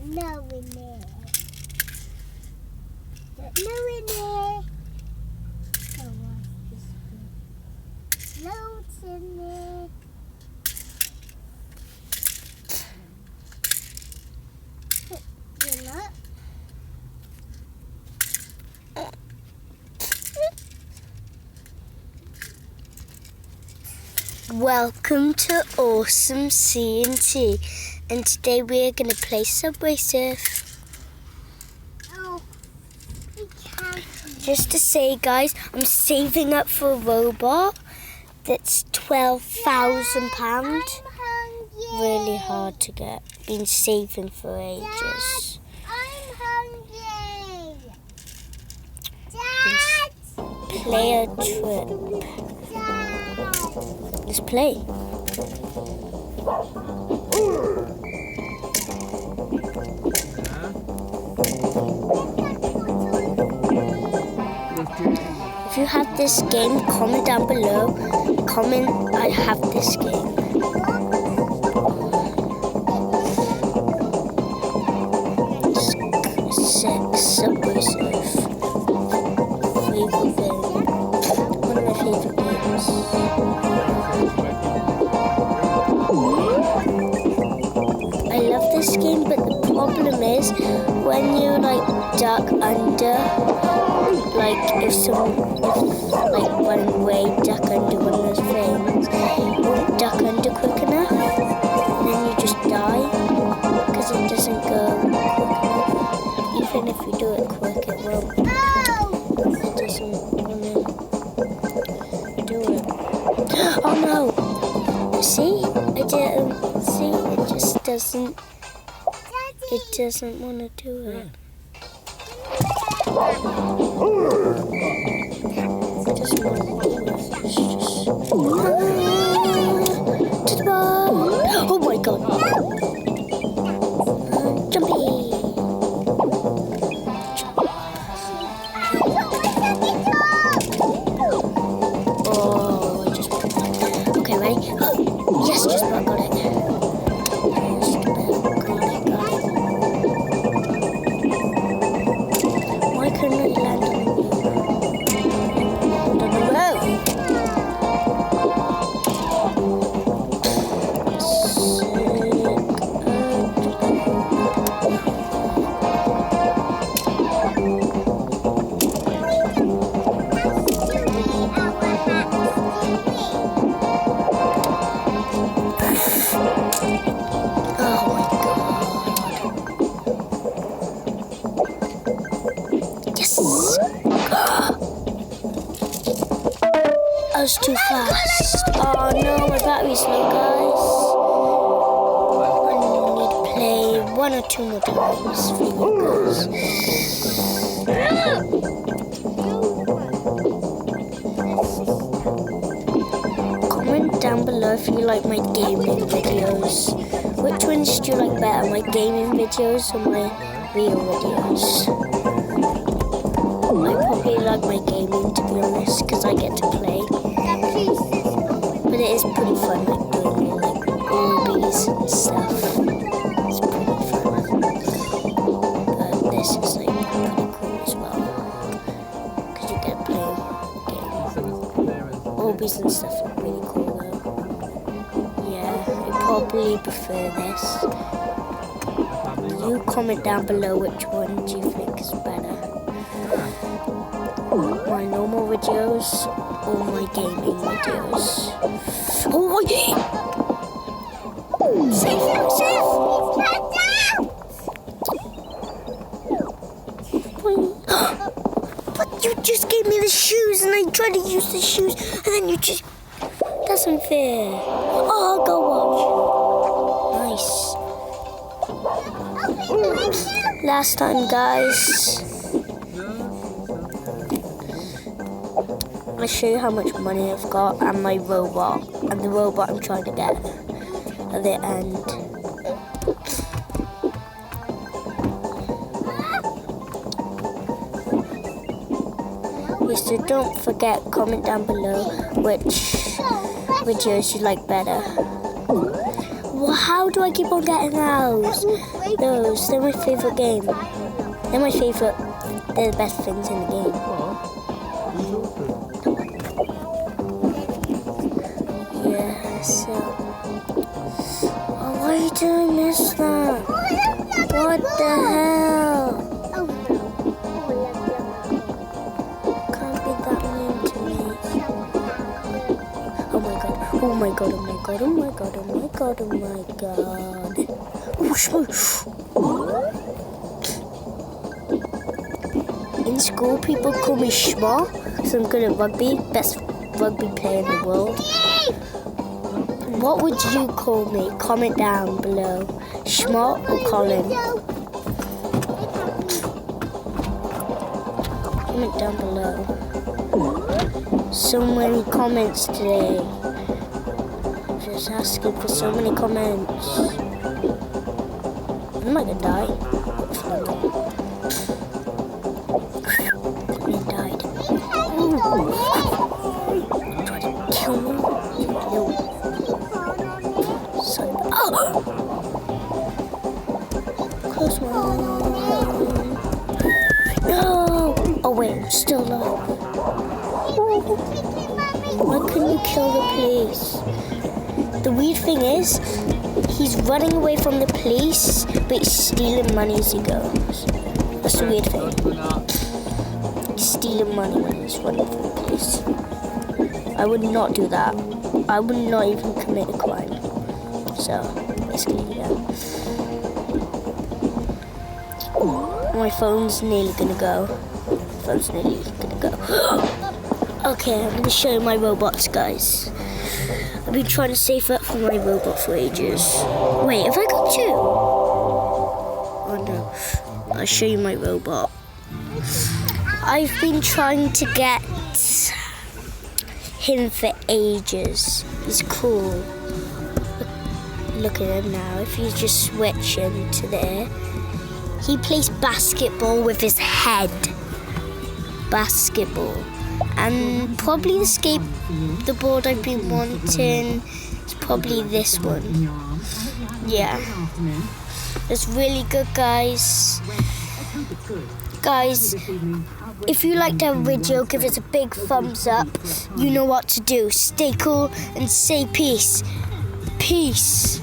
no in there. No in there. Oh, what's this thing? Loads in there. You know? Welcome to Awesome C&T, and today we're going to play Subway Surf. Oh, just to say, guys, I'm saving up for a robot that's £12,000. Really hard to get. Been saving for ages. I'm hungry. Play a trip. Let's play. If you have this game, comment down below. Comment, I have this game. Subway Surf. Favorite game. One of my favorite games. I love this game, but the problem is when you duck under, running away, duck under one of those things, you won't duck under quick enough, and then you just die because it doesn't go quick enough. Even if you do it quick, it won't. It doesn't want to do it. Oh no! See? I didn't. See? It just doesn't. It doesn't want to do it. It doesn't want to do it. It's just. To the ball! Oh my god! Jumpy! Oh, I just. Okay, ready? Yes, just about got it. Why couldn't I land on the I was too fast. Oh no, my battery's low, guys. I need to play one or two more times for you guys. Comment down below if you like my gaming videos. Which ones do you like better, my gaming videos or my real videos? I probably like my gaming, to be honest, because I get to play. But it is pretty fun, doing movies and stuff. It's pretty fun. But this is pretty cool as well, because you get to play games. Movies and stuff are really cool though. Yeah, I probably prefer this. You comment down below which one do you think is better. My normal videos or my gaming videos. Oh my god! Safe! But you just gave me the shoes and I tried to use the shoes and then you just... That's unfair. Oh, I'll go watch. Nice. Last time, guys. I'll show you how much money I've got and my robot, and the robot I'm trying to get at the end. So don't forget, comment down below which videos you like better. Wow, how do I keep on getting those? Those, they're my favourite game. They're my favourite, they're the best things in the game. Yeah, so... Oh, why did I miss that? What the hell? Can't be that mean to me. Oh my god, oh my god, oh my god, oh my god, oh my god, oh my god. Oh, in school, people call me Schma, because I'm good at rugby, best rugby player in the world. What would you call me? Comment down below. Schma or Colin? Comment down below. So many comments today. Just asking for so many comments. I'm not gonna die. He died. Try to kill me. No. Oh! Close one. No! Oh wait, I'm still alive. Why couldn't you kill the police? The weird thing is, he's running away from the police, but he's stealing money as he goes. That's the weird thing. He's stealing money when he's running from the police. I would not do that. I would not even commit a crime. So, basically, yeah. My phone's nearly gonna go. Okay, I'm gonna show you my robots, guys. I've been trying to save up for my robot for ages. Wait, have I got two? Oh no. I'll show you my robot. I've been trying to get him for ages. He's cool. Look at him now. If you just switch him to there, he plays basketball with his head. Basketball. And probably the board I've been wanting is probably this one. Yeah. It's really good, guys. Guys, if you liked our video, give us a big thumbs up. You know what to do. Stay cool and say peace. Peace.